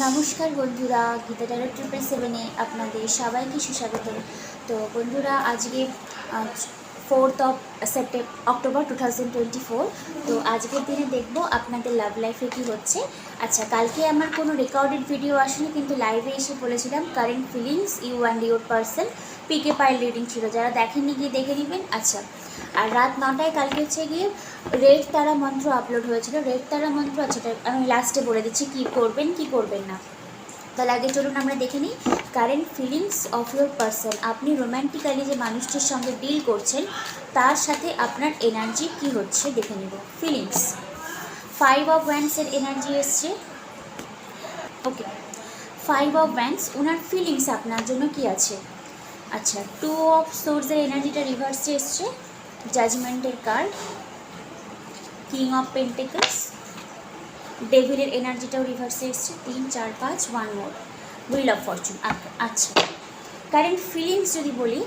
নমস্কার বন্ধুরা, গীতা ট্যারো 777-এ আপনাদের সবাইকে সুস্বাগত। তো বন্ধুরা, আজকে 4th অফ অক্টোবর 2024। তো আজকের দিনে দেখব আপনাদের লাভ লাইফে কী হচ্ছে। আচ্ছা, কালকে আমার কোনো রেকর্ডেড ভিডিও আসেনি, কিন্তু লাইভে এসে বলেছিলাম current feelings you and your person. Pick a pile reading ছিল, যারা দেখেননি গিয়ে দেখে নেবেন। আচ্ছা, আর রাত 9টায় কালকে হচ্ছে গিয়ে রেড তারা মন্ত্র আপলোড হয়েছিল। রেড তারা মন্ত্র, আচ্ছা আমি লাস্টে বলে দিচ্ছি কী করবেন কী করবেন না। তাহলে আগে চলুন আমরা দেখে নিই current feelings of your person. আপনি রোম্যান্টিক্যালি যে মানুষটির সঙ্গে ডিল করছেন তার সাথে আপনার এনার্জি কি হচ্ছে দেখে নেব। ফিলিংস 5 অফ ওয়ান্ডসের এনার্জি এসছে। ওকে, 5 অফ ওয়ান্ডস, ওনার ফিলিংস আপনার জন্য কি আছে। আচ্ছা, 2 অফ সোর্সের এনার্জিটা রিভার্সে এসছে। জাজমেন্টের কার্ড, কিং অফ পেন্টিকলস, ডেভিলের এনার্জিটাও রিভার্সে এসছে। 3, 4, 5, 1 মোর, হুইল অফ ফরচুন। আচ্ছা, কারেন্ট ফিলিংস যদি বলি,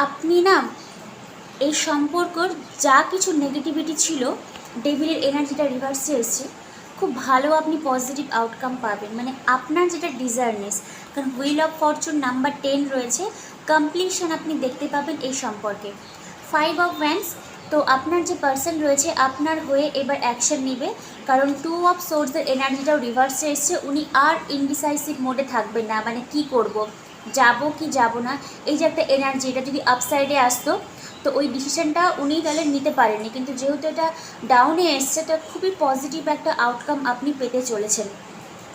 আপনি না এই সম্পর্কর যা কিছু নেগেটিভিটি ছিল, ডেভিলের এনার্জিটা রিভার্সে এসছে, খুব ভালো আপনি পজিটিভ আউটকাম পাবেন। মানে আপনার যেটা ডিজায়ারনেস, কারণ হুইল অফ ফরচুন নাম্বার 10 রয়েছে, কমপ্লিশন আপনি দেখতে পাবেন এই সম্পর্কে। 5 অফ ওয়ান্ডস, তো আপনার যে পার্সন রয়েছে আপনার হয়ে এবার অ্যাকশন নেবে, কারণ 2 অফ সোর্সের এনার্জিটাও রিভার্সে এসছে। উনি আর ইনডিসাইসিভ মোডে থাকবেন না, মানে কি করব, যাব কি যাব না, এই যে একটা এনার্জি, এটা যদি আপসাইডে আসতো তো ওই ডিসিশনটা উনি তাহলে নিতে পারেননি, কিন্তু যেহেতু এটা ডাউনে এসছে তো খুবই পজিটিভ একটা আউটকাম আপনি পেতে চলেছেন।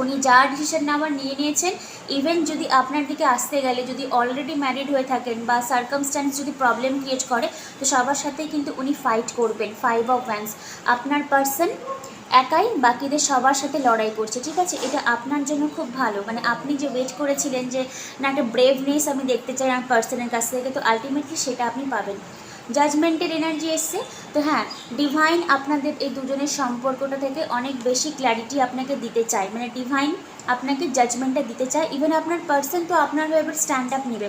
উনি যা ডিসিশন নেওয়ার নিয়ে নিয়েছেন, ইভেন যদি আপনার দিকে আসতে গেলে যদি অলরেডি ম্যারিড হয়ে থাকেন বা সার্কামস্ট্যান্স যদি প্রবলেম ক্রিয়েট করে, তো সবার সাথেই কিন্তু উনি ফাইট করবেন। 5 অফ ওয়ান্ডস, আপনার পার্সন একাই বাকিদের সবার সাথে লড়াই করছে, ঠিক আছে। এটা আপনার জন্য খুব ভালো, মানে আপনি যে ওয়েট করেছিলেন যে না একটা ব্রেভনেস আমি দেখতে চাই আমার পার্সনের কাছ থেকে, তো আলটিমেটলি সেটা আপনি পাবেন। জাজমেন্টের এনার্জি এসছে। তো হ্যাঁ, ডিভাইন আপনাদের এই দুজনের সম্পর্কটা থেকে অনেক বেশি ক্ল্যারিটি আপনাকে দিতে চায়, মানে ডিভাইন আপনাকে জাজমেন্টটা দিতে চায়। ইভেন আপনার পার্সন তো আপনার হয়ে এবার স্ট্যান্ড আপ নেবে।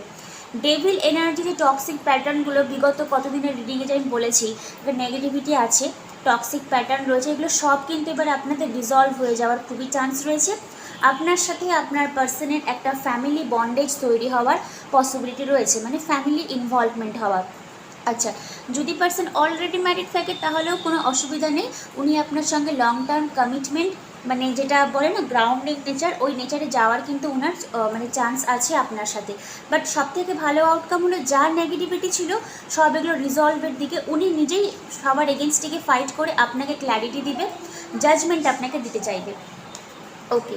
ডেভিল এনার্জিতে টক্সিক প্যাটার্নগুলো বিগত কতদিনের রিডিংয়ে আমি বলেছি, এবার নেগেটিভিটি আছে, টক্সিক প্যাটার্ন রয়েছে, এগুলো সব কিন্তু এবার আপনাদের রিজলভ হয়ে যাওয়ার খুবই চান্স রয়েছে। আপনার সাথে আপনার পার্সনের একটা ফ্যামিলি বন্ডেজ তৈরি হওয়ার পসিবিলিটি রয়েছে, মানে ফ্যামিলি ইনভলভমেন্ট হওয়ার। আচ্ছা, যদি পার্সন অলরেডি ম্যারিড থাকে তাহলেও কোনো অসুবিধা নেই, উনি আপনার সঙ্গে লং টার্ম কমিটমেন্ট, মানে যেটা বলে না গ্রাউন্ডিং নেচার, ওই নেচারে যাওয়ার কিন্তু ওনার মানে চান্স আছে আপনার সাথে। বাট সবথেকে ভালো আউটকাম হলো যার নেগেটিভিটি ছিল সব এগুলো রিজলভের দিকে উনি নিজেই সবার এগেনস্টে ফাইট করে আপনাকে ক্ল্যারিটি দিবে, জাজমেন্ট আপনাকে দিতে চাইবে। ওকে,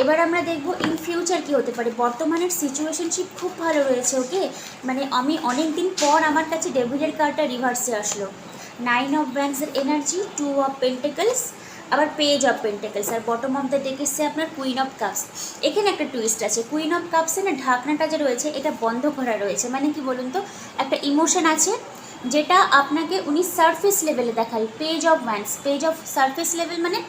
এবার আমরা দেখব ইন ফিউচার কী হতে পারে। বর্তমানের সিচুয়েশনশিপ খুব ভালো রয়েছে। ওকে, মানে আমি অনেক দিন পর আমার কাছে ডেভিলের কার্ডটা রিভার্সে আসলো। 9 অফ ওয়ান্ডসের এনার্জি, 2 অফ পেন্টিকলস, আবার পেজ অফ পেন্টিকলস, আর বটম অফ দ্য ডেক এসছে আপনার কুইন অফ কাপস। এখানে একটা টুইস্ট আছে, কুইন অফ কাপসে না ঢাকনাটা যে রয়েছে এটা বন্ধ করা রয়েছে, মানে কি বলুন তো, একটা ইমোশন আছে যেটা আপনাকে উনি সারফেস লেভেলে দেখায়। Page of wands, page of surface level মানে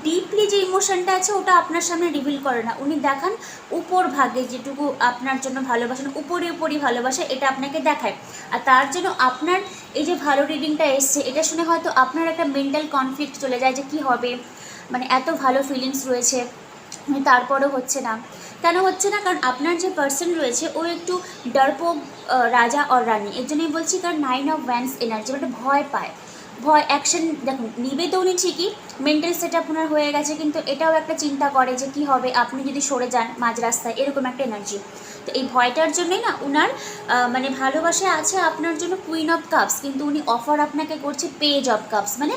ডিপলি যে ইমোশনটা আছে ওটা আপনার সামনে রিভিল করে না, উনি দেখান উপর ভাগে যেটুকু আপনার জন্য ভালোবাসেন, উপরই ভালোবাসে এটা আপনাকে দেখায়। আর তার জন্য আপনার এই যে ভালো রিডিংটা এসছে এটা শুনে হয়তো আপনার একটা মেন্টাল কনফ্লিক্ট চলে যায় যে কী হবে, মানে এত ভালো ফিলিংস রয়েছে তারপরেও হচ্ছে না। কেন হচ্ছে না, কারণ আপনার যে পার্সন রয়েছে ও একটু ডরপোক রাজা আর রানী, এর জন্যই বলছি, কারণ 9 অফ ওয়ান্ডস এনার্জি মানে ভয় পায়, ভয় অ্যাকশন দেখুন নিবে তো উনি ঠিকই, মেন্টাল সেট আপ ওনার হয়ে গেছে, কিন্তু এটাও একটা চিন্তা করে যে কী হবে আপনি যদি সরে যান মাঝ রাস্তায়, এরকম একটা এনার্জি। তো এই ভয়টার জন্যই না উনার মানে ভালোবাসা আছে আপনার জন্য কুইন অফ কাপস, কিন্তু উনি অফার আপনাকে করছে পেজ অফ কাপস, মানে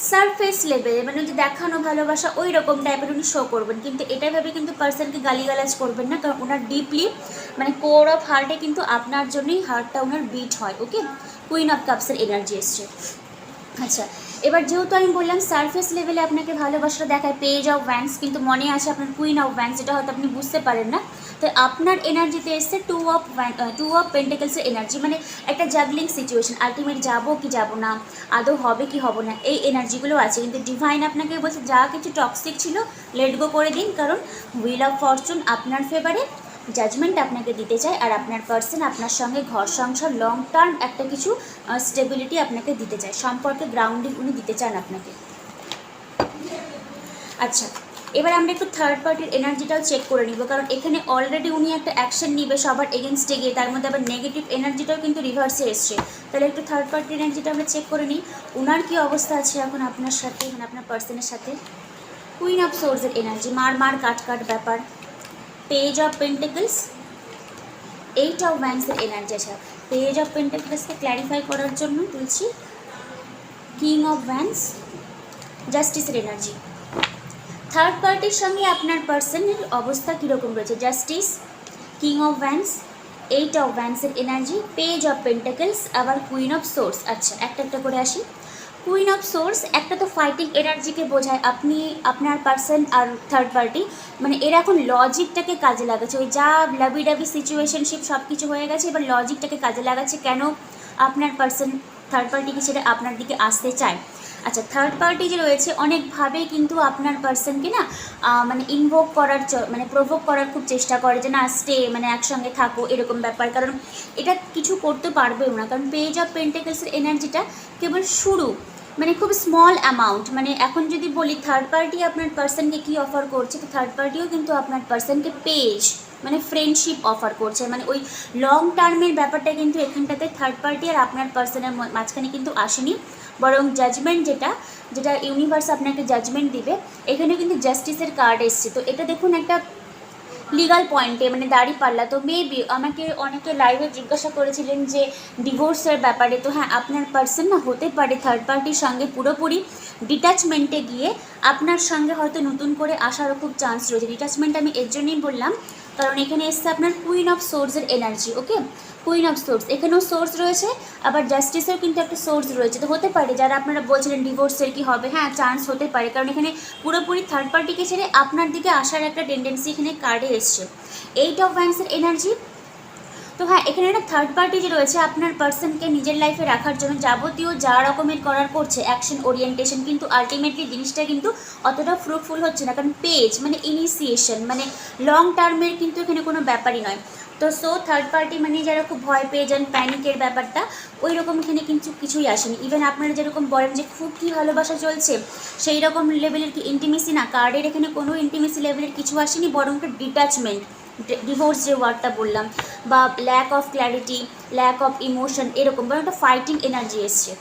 সারফেস লেভেল, মানে যে দেখানো ভালোবাসা ওই রকম টাইপের উনি শো করবেন, কিন্তু এটা ভেবে কিন্তু পার্সনকে গালিগালাজ করবেন না, কারণ ওনার ডিপলি মানে কোর অফ হার্টে কিন্তু আপনার জন্যই হার্টটা ওনার বিট হয়। ওকে, কুইন অফ কাপসের এনার্জি এসছে। আচ্ছা, এবার যেহেতু আমি বললাম সারফেস লেভেলে আপনাকে ভালোবাসাটা দেখায় পেজ অফ ওয়ান্ডস, কিন্তু মনে আছে আপনার কুইন অফ ওয়ান্ডস, এটা হয়তো আপনি বুঝতে পারেন না। তো আপনার এনার্জিতে এসছে 2 অফ পেন্টিকলসের এনার্জি, মানে একটা জাগলিং সিচুয়েশন, আলটিমেট যাবো কি যাব না, আদৌ হবে কি হবে না, এই এনার্জিগুলো আছে। কিন্তু ডিভাইন আপনাকে বলছে যা কিছু টক্সিক ছিল লেট গো করে দিন, কারণ হুইল অফ ফরচুন আপনার ফেভারে, জাজমেন্ট আপনাকে দিতে চায়, আর আপনার পার্সন আপনার সঙ্গে ঘর সংসার লং টার্ম একটা কিছু স্টেবিলিটি আপনাকে দিতে চায়, সম্পর্কে গ্রাউন্ডিং উনি দিতে চান আপনাকে। আচ্ছা, এবার আমরা একটু থার্ড পার্টির এনার্জিটাও চেক করে নিব, কারণ এখানে অলরেডি উনি একটা অ্যাকশন নিবে সবার এগেনস্টে গিয়ে, তার মধ্যে আবার নেগেটিভ এনার্জিটাও কিন্তু রিভার্সে এসছে। তাহলে একটু থার্ড পার্টির এনার্জিটা আমরা চেক করে নিই, ওনার কী অবস্থা আছে এখন আপনার সাথে, মানে আপনার পার্সনের সাথে। কুইন অফ সোর্সের এনার্জি, মার কাট ব্যাপার। পেজ অফ পেন্টিকলস, 8 অফ ওয়ান্ডসের এনার্জি আছে। পেজ অফ পেন্টিকলসকে ক্ল্যারিফাই করার জন্য তুলছি কিং অফ ওয়ান্ডস, জাস্টিসের এনার্জি। থার্ড পার্টির সঙ্গে আপনার পার্সনের অবস্থা কীরকম রয়েছে, justice, king of wands, 8 of ওয়ান্ডসের এনার্জি, পেজ অফ পেন্টিকলস, আবার কুইন অফ সোর্স। আচ্ছা, একটা করে আসি। কুইন অফ সোর্স একটা তো ফাইটিং এনার্জিকে বোঝায়, আপনি আপনার পার্সন আর থার্ড পার্টি মানে এরা এখন লজিকটাকে কাজে লাগাচ্ছে, ওই যা লাভি ডাবি সিচুয়েশনশিপ সব কিছু হয়ে গেছে, এবার লজিকটাকে কাজে লাগাচ্ছে কেন আপনার পার্সন থার্ড পার্টিকে ছেড়ে আপনার দিকে আসতে চায়। আচ্ছা, থার্ড পার্টি যে রয়েছে অনেকভাবে কিন্তু আপনার পার্সনকে না মানে ইনভোক করার মানে প্রভোক করার খুব চেষ্টা করে যে না স্টে, মানে একসঙ্গে থাকো এরকম ব্যাপার, কারণ এটা কিছু করতে পারবেও না, কারণ পেজ অফ পেন্টিকলসের এনার্জিটা কেবল শুরু, মানে খুব স্মল অ্যামাউন্ট। মানে এখন যদি বলি থার্ড পার্টি আপনার পার্সনকে কী অফার করছে, তো থার্ড পার্টিও কিন্তু আপনার পার্সনকে পেজ মানে ফ্রেন্ডশিপ অফার করছে, মানে ওই লং টার্মের ব্যাপারটা কিন্তু এখানটাতে থার্ড পার্টি আর আপনার পার্সনের মাঝখানে কিন্তু আসেনি, বরং জাজমেন্ট যেটা ইউনিভার্স আপনাকে জাজমেন্ট দিবে, এখানে কিন্তু জাস্টিসের কার্ড এসছে। তো এটা দেখুন একটা লিগাল পয়েন্টে মানে দাঁড়িপাল্লা। তো মেবি আমাকে অনেকে লাইভে জিজ্ঞাসা করেছিলেন যে ডিভোর্সের ব্যাপারে, তো হ্যাঁ আপনার পার্সন না হতে পারে থার্ড পার্টির সঙ্গে পুরোপুরি ডিট্যাচমেন্টে গিয়ে আপনার সঙ্গে হয়তো নতুন করে আসারও খুব চান্স রয়েছে। ডিট্যাচমেন্ট আমি এর জন্যই বললাম কারণ এখানে এসছে আপনার কুইন অফ সোর্সের energy. Okay, queen of source, এখানেও সোর্স রয়েছে, আবার জাস্টিসের কিন্তু একটা সোর্স রয়েছে। তো হতে পারে যারা আপনারা বলছিলেন ডিভোর্সের কি হবে, হ্যাঁ চান্স হতে পারে, কারণ এখানে পুরোপুরি থার্ড পার্টিকে ছেড়ে আপনার দিকে আসার একটা টেন্ডেন্সি এখানে কার্ডে এসছে। 8 অফ ওয়ান্ডসের এনার্জি। তো হ্যাঁ এখানে একটা থার্ড পার্টি যে রয়েছে আপনার পার্সনকে নিজের লাইফে রাখার জন্য যাবতীয় যা রকমের করার করছে অ্যাকশন ওরিয়েন্টেশন, কিন্তু আলটিমেটলি জিনিসটা কিন্তু অতটা ফ্রুটফুল হচ্ছে না, কারণ পেজ মানে ইনিশিয়েশন, মানে লং টার্মের কিন্তু এখানে কোনো ব্যাপারই নয়। তো সো থার্ড পার্টি মানে যারা খুব ভয় পেয়ে যান, প্যানিকের ব্যাপারটা ওই রকম এখানে কিন্তু কিছুই আসেনি। ইভেন আপনারা যেরকম বলেন যে খুব কি ভালোবাসা চলছে সেই রকম লেভেলের কি ইন্টিমেসি, না কার্ডের এখানে কোনো ইন্টিমেসি লেভেলের কিছু আসেনি, বরং একটা ডিট্যাচমেন্ট, ডিভোর্স যে ওয়ার্ডটা বললাম, বা lack of clarity, lack of emotion, এরকম বরং একটা ফাইটিং এনার্জি এসছে।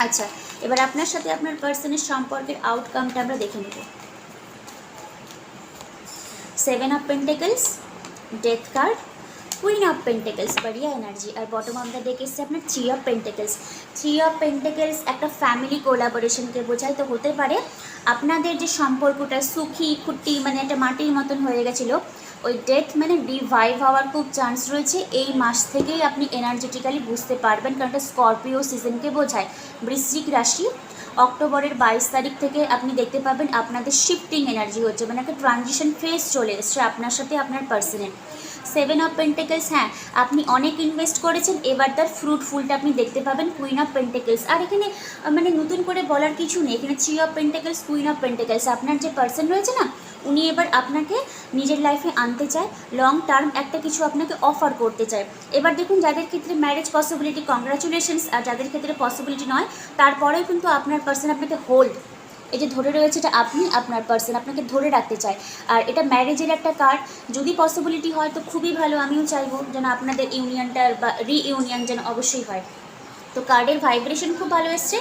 আচ্ছা, এবার আপনার সাথে আপনার পার্সনের সম্পর্কের আউটকামটা আমরা দেখে নেব। 7 of pentacles, death card, queen of pentacles, बढ़िया এনার্জি, আর বটম অফ দ্য ডেক এসছে আপনার 3 অফ পেন্টিকলস। 3 অফ পেন্টিকলস একটা ফ্যামিলি কোলাবোরেশনকে বোঝায়। তো হতে পারে আপনাদের যে সম্পর্কটা সুখী খুঁটি মানে একটা মাটির মতন হয়ে গেছিলো, ওই ডেথ মানে রিভাইভ হওয়ার খুব চান্স রয়েছে। এই মাস থেকেই আপনি এনার্জেটিক্যালি বুঝতে পারবেন, কারণ এটা স্করপিও সিজনকে বোঝায়। বৃশ্চিক রাশি, অক্টোবরের 22 তারিখ থেকে আপনি দেখতে পাবেন আপনাদের শিফটিং এনার্জি হচ্ছে, মানে একটা ট্রানজিশন ফেজ চলে এসছে আপনার সাথে আপনার পার্সনের। 7 অফ পেন্টিকলস, হ্যাঁ আপনি অনেক ইনভেস্ট করেছেন, এবার তার ফ্রুটফুলটা আপনি দেখতে পাবেন। কুইন অফ পেন্টিকলস, আর এখানে মানে নতুন করে বলার কিছু নেই, এখানে 3 of pentacles, queen of pentacles, আপনার যে পার্সন রয়েছে না উনি এবার আপনাকে নিজের লাইফে আনতে চায়, লং টার্ম একটা কিছু আপনাকে অফার করতে চায়। এবার দেখুন যাদের ক্ষেত্রে ম্যারেজ পসিবিলিটি কংগ্রাচুলেশনস, আর যাদের ক্ষেত্রে পসিবিলিটি নয় তারপরেও কিন্তু আপনার পার্সন আপনাকে হোল্ড, এই যে ধরে রয়েছে এটা আপনি আপনার পার্সন আপনাকে ধরে রাখতে চায়। আর এটা ম্যারেজের একটা কার্ড, যদি পসিবিলিটি হয় তো খুবই ভালো, আমিও চাইবো যেন আপনাদের ইউনিয়নটার বা রিইউনিয়ন যেন অবশ্যই হয়। তো কার্ডের ভাইব্রেশন খুব ভালো এসছে।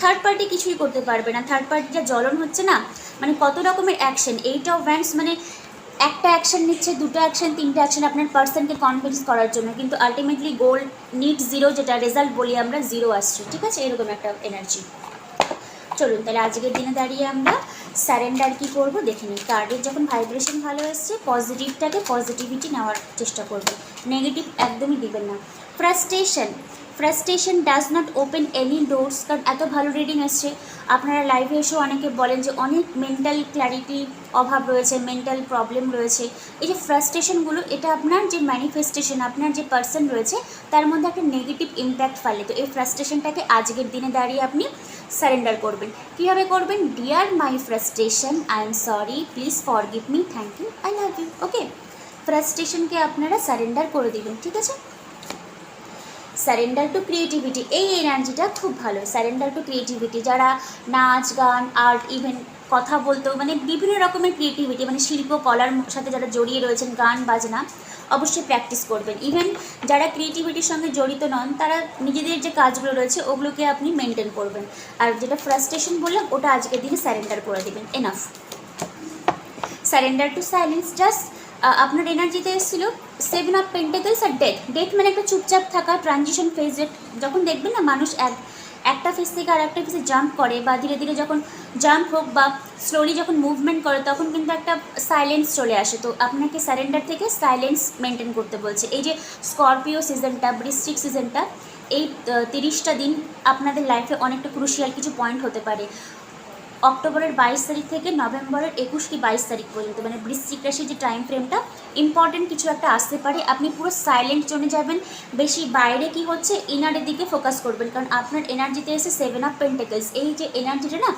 থার্ড পার্টি কিছুই করতে পারবে না, থার্ড পার্টি যা জ্বলন হচ্ছে না, মানে কত রকমের অ্যাকশন। 8 অফ ওয়ান্ডস মানে একটা অ্যাকশন নিচ্ছে, দুটো অ্যাকশন, তিনটে অ্যাকশন আপনার পার্সনকে কনভিন্স করার জন্য, কিন্তু আলটিমেটলি গোল নিট জিরো, যেটা রেজাল্ট বলি আমরা জিরো আসছে, ঠিক আছে, এরকম একটা এনার্জি। চলুন তাহলে আজকের দিনে দাঁড়িয়ে আমরা স্যারেন্ডার কী করবো দেখে নিই। কার্ডের যখন ভাইব্রেশন ভালো এসছে পজিটিভটাকে পজিটিভিটি নেওয়ার চেষ্টা করবেন, নেগেটিভ একদমই দিবেন না। Frustration does not open any doors, কারণ এত ভালো রিডিং এসছে। আপনারা লাইভে এসেও অনেকে বলেন যে অনেক মেন্টাল ক্ল্যারিটি অভাব রয়েছে, মেন্টাল প্রবলেম রয়েছে। এই যে ফ্রাস্ট্রেশনগুলো এটা আপনার যে ম্যানিফেস্টেশন, আপনার যে পার্সন রয়েছে তার মধ্যে একটা নেগেটিভ ইম্প্যাক্ট ফেলে। তো এই ফ্রাস্ট্রেশনটাকে আজকের দিনে দাঁড়িয়ে আপনি সারেন্ডার করবেন। কীভাবে করবেন? Dear my frustration, I am sorry, please forgive me, thank you, I love you. Okay, ফ্রাস্ট্রেশনকে আপনারা সারেন্ডার করে দিবেন, ঠিক আছে। সারেন্ডার টু ক্রিয়েটিভিটি, এই এনার্জিটা খুব ভালো। সারেন্ডার টু ক্রিয়েটিভিটি, যারা নাচ গান আর্ট ইভেন্ট কথা বলতেও, মানে বিভিন্ন রকমের ক্রিয়েটিভিটি, মানে শিল্পকলার সাথে যারা জড়িয়ে রয়েছেন, গান বাজনা, অবশ্যই প্র্যাকটিস করবেন। ইভেন যারা ক্রিয়েটিভিটির সঙ্গে জড়িত নন, তারা নিজেদের যে কাজগুলো রয়েছে ওগুলোকে আপনি মেনটেন করবেন। আর যেটা ফ্রাস্ট্রেশন বললাম, ওটা আজকের দিনে স্যারেন্ডার করে দেবেন। Enough, surrender to silence. Just আপনার এনার্জিতে এসেছিলো 7 অফ পেন্টাকলস আর ডেথ। ডেথ মানে একটা চুপচাপ থাকা, ট্রানজিশন ফেজে যখন দেখবেন না মানুষ একটা ফেজ থেকে আর একটা ফেজে জাম্প করে, বা ধীরে ধীরে যখন জাম্প হোক বা স্লোলি যখন মুভমেন্ট করে, তখন কিন্তু একটা সাইলেন্স চলে আসে। তো আপনাকে স্যারেন্ডার থেকে সাইলেন্স মেনটেন করতে বলছে। এই যে স্করপিও সিজনটা, বৃশ্চিক সিজনটা, এই 30টা দিন আপনাদের লাইফে অনেকটা ক্রুশিয়াল কিছু পয়েন্ট হতে পারে। অক্টোবরের 22 তারিখ থেকে নভেম্বরের 21 কি 22 তারিখ পর্যন্ত, মানে বৃশ্চিক রাশির যে টাইম ফ্রেমটা, ইম্পর্টেন্ট কিছু একটা আসতে পারে। আপনি পুরো সাইলেন্ট জোনে যাবেন, বেশি বাইরে কি হচ্ছে ইনারের দিকে ফোকাস করবেন, কারণ আপনার এনার্জিতে এসে 7 অফ পেন্টাকলস। এই যে এনার্জিটা না,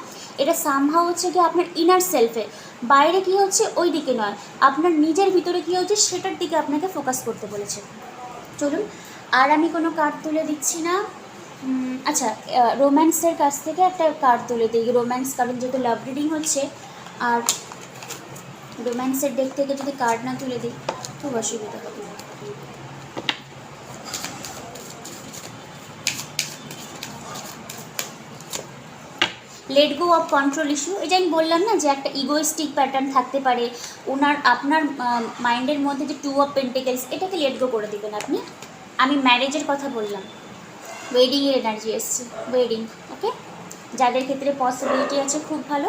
এটা সামহাও হচ্ছে কি আপনার ইনার সেলফে, বাইরে কি হচ্ছে ওই দিকে নয়, আপনার নিজের ভিতরে কি হচ্ছে সেটার দিকে আপনাকে ফোকাস করতে বলেছে। চলুন, আর আমি কোনো কার্ড তুলে দিচ্ছি না। আচ্ছা, রোম্যান্সের কাছ থেকে একটা কার্ড তুলে দিই। রোম্যান্স, কারণ যেহেতু লাভ রিডিং হচ্ছে, আর রোম্যান্সের ডেক থেকে যদি কার্ড না তুলে দিই খুব অসুবিধা হবে। Let go of control issue. এটা আমি বললাম না যে একটা ইগোইস্টিক প্যাটার্ন থাকতে পারে আপনার মাইন্ডের মধ্যে, যে 2 অফ পেন্টিকলস, এটাকে লেট গো করে দেবেন আপনি। আমি ম্যারেজের কথা বললাম, ওয়েডিংয়ের এনার্জি এসছে, ওয়েডিং। ওকে, যাদের ক্ষেত্রে পসিবিলিটি আছে খুব ভালো।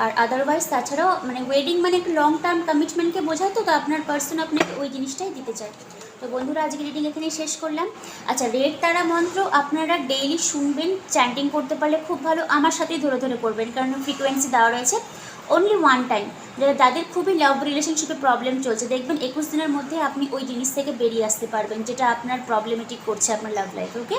আর আদারওয়াইজ তাছাড়াও মানে ওয়েডিং মানে একটু লং টার্ম কমিটমেন্টকে বোঝায়। তো আপনার পার্সন আপনাকে ওই জিনিসটাই দিতে চায়। তো বন্ধুরা, আজকে রিডিং এখানেই শেষ করলাম। আচ্ছা, রেড তারা মন্ত্র আপনারা ডেইলি শুনবেন, চ্যান্টিং করতে পারলে খুব ভালো। আমার সাথেই ধরে ধরে করবেন, কারণ ফ্রিকোয়েন্সি দেওয়া রয়েছে। অনলি ওয়ান টাইম, যাদের খুবই লাভ রিলেশনশিপে প্রবলেম চলছে, দেখবেন 21 দিনের মধ্যে আপনি ওই জিনিস থেকে বেরিয়ে আসতে পারবেন যেটা আপনার প্রবলেমেটিক করছে আপনার লাভ লাইফে। ওকে,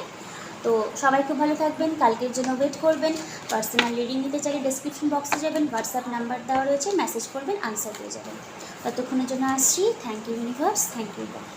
তো সবাই খুব ভালো থাকবেন, কালকের জন্য ওয়েট করবেন। পার্সোনাল রিডিং নিতে চাইলে ডেসক্রিপশন বক্সে যাবেন, হোয়াটসঅ্যাপ নাম্বার দেওয়া রয়েছে, মেসেজ করবেন, আনসার পেয়ে যাবেন। ততক্ষণের জন্য আসছি। Thank you universe, thank you god.